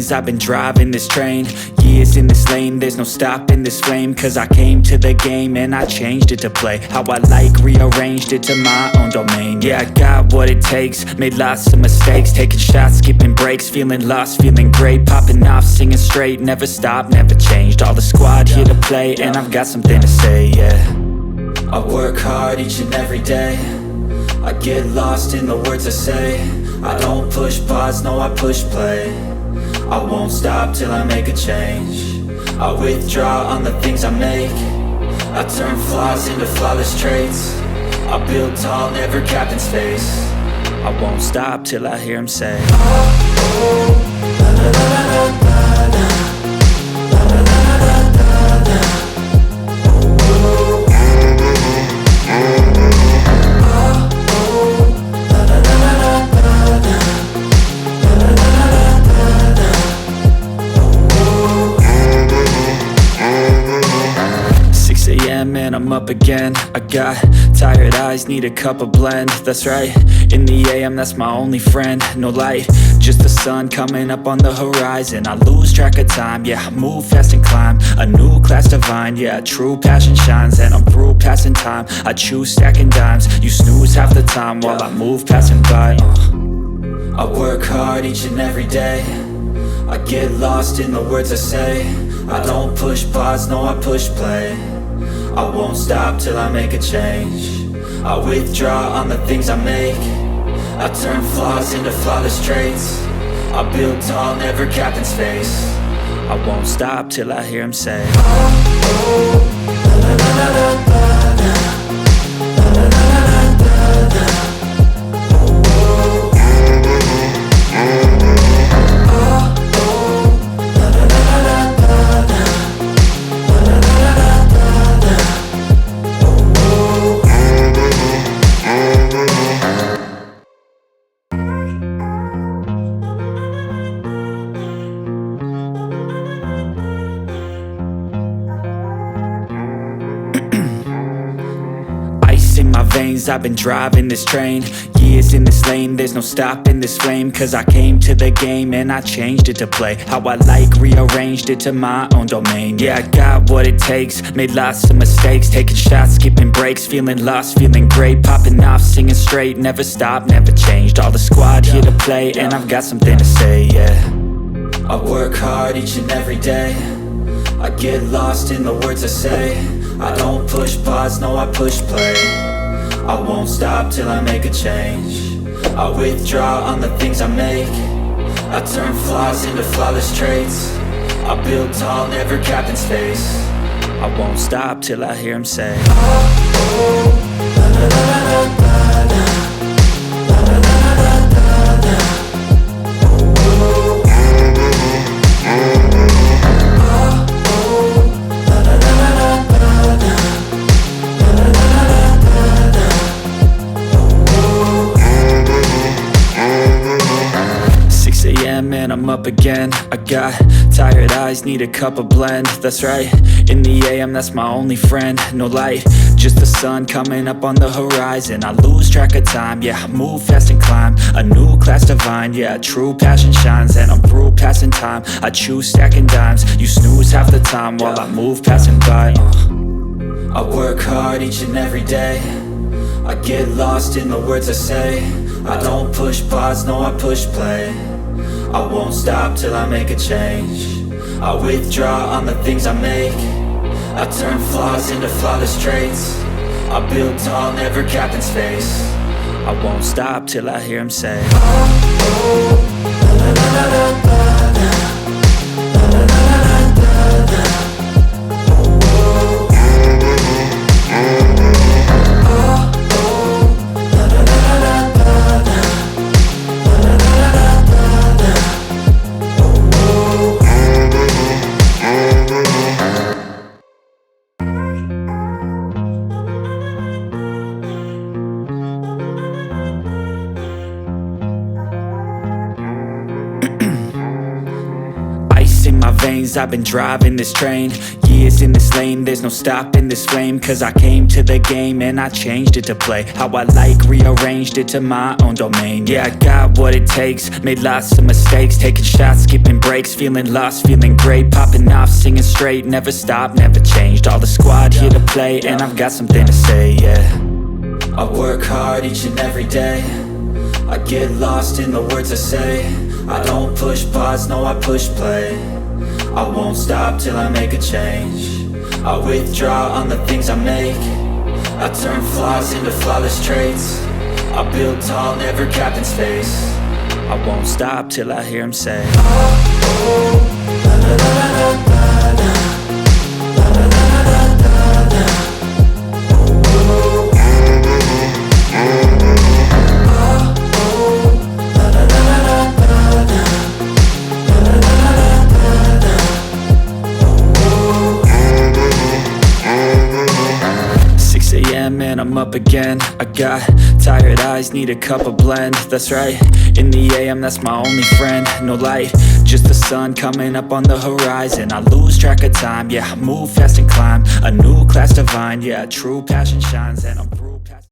veins, I've been driving this train. Years in this lane, there's no stopping this flame. Cause I came to the game and I changed it to play how I like, rearranged it to my own domain. Yeah, I got what it takes, made lots of mistakes, taking shots, skipping breaks, feeling lost, feeling great, popping off, singing straight, never stopped, never changed. All the squad here to play, and I've got something to say, yeah. I work hard each and every day, I get lost in the words I say. I don't push pause, no, I push play. I won't stop till I make a change. I withdraw on the things I make. I turn flaws into flawless traits. I build tall, never capped in space. I won't stop till I hear him say, oh, la la la la la la. And I'm up again. I got tired eyes, need a cup of blend. That's right, in the AM, that's my only friend. No light, just the sun coming up on the horizon. I lose track of time, yeah, I move fast and climb a new class divine, yeah, true passion shines. And I'm through passing time, I choose stacking dimes. You snooze half the time while I move passing by. I work hard each and every day, I get lost in the words I say. I don't push pause, no, I push play. I won't stop till I make a change. I withdraw on the things I make. I turn flaws into flawless traits. I build tall, never capped in space. I won't stop till I hear him say, oh, la la la la la la. In my veins, I've been driving this train. Years in this lane, there's no stopping this flame. Cause I came to the game and I changed it to play how I like, rearranged it to my own domain. Yeah, I got what it takes, made lots of mistakes, taking shots, skipping breaks, feeling lost, feeling great, popping off, singing straight, never stopped, never changed. All the squad here to play, and I've got something to say, yeah. I work hard each and every day, I get lost in the words I say. I don't push pause, no, I push play. I won't stop till I make a change. I withdraw on the things I make. I turn flaws into flawless traits. I build tall, never capped in space. I won't stop till I hear him say, oh, la la la la la la. And I'm up again. I got tired eyes, need a cup of blend. That's right, in the AM, that's my only friend. No light, just the sun coming up on the horizon. I lose track of time, yeah, I move fast and climb a new class divine, yeah, true passion shines. And I'm through passing time, I choose stacking dimes. You snooze half the time while I move passing by. I work hard each and every day, I get lost in the words I say. I don't push pause, no, I push play. I won't stop till I make a change. I withdraw on the things I make. I turn flaws into flawless traits. I build tall, never capped in space. I won't stop till I hear him say, oh, la la la la la la. In my veins, I've been driving this train. years in this lane, there's no stopping this flame. Cause I came to the game and I changed it to play how I like, rearranged it to my own domain. Yeah, I got what it takes, made lots of mistakes, taking shots, skipping breaks, feeling lost, feeling great, popping off, singing straight, never stopped, never changed. All the squad here to play, and I've got something to say, yeah. I work hard each and every day, I get lost in the words I say. I don't push pause, no I push play. I won't stop till I make a change. I withdraw on the things I make. I turn flaws into flawless traits. I build tall, never capped in space. I won't stop till I hear him say, oh, oh, la la la la la la. La la la la la la. Oh, oh. And I'm up again. I got tired eyes, need a cup of blend. That's right, in the AM, that's my only friend. No light, just the sun coming up on the horizon. I lose track of time, yeah, I move fast and climb a new class divine. Yeah, true passion shines and I'm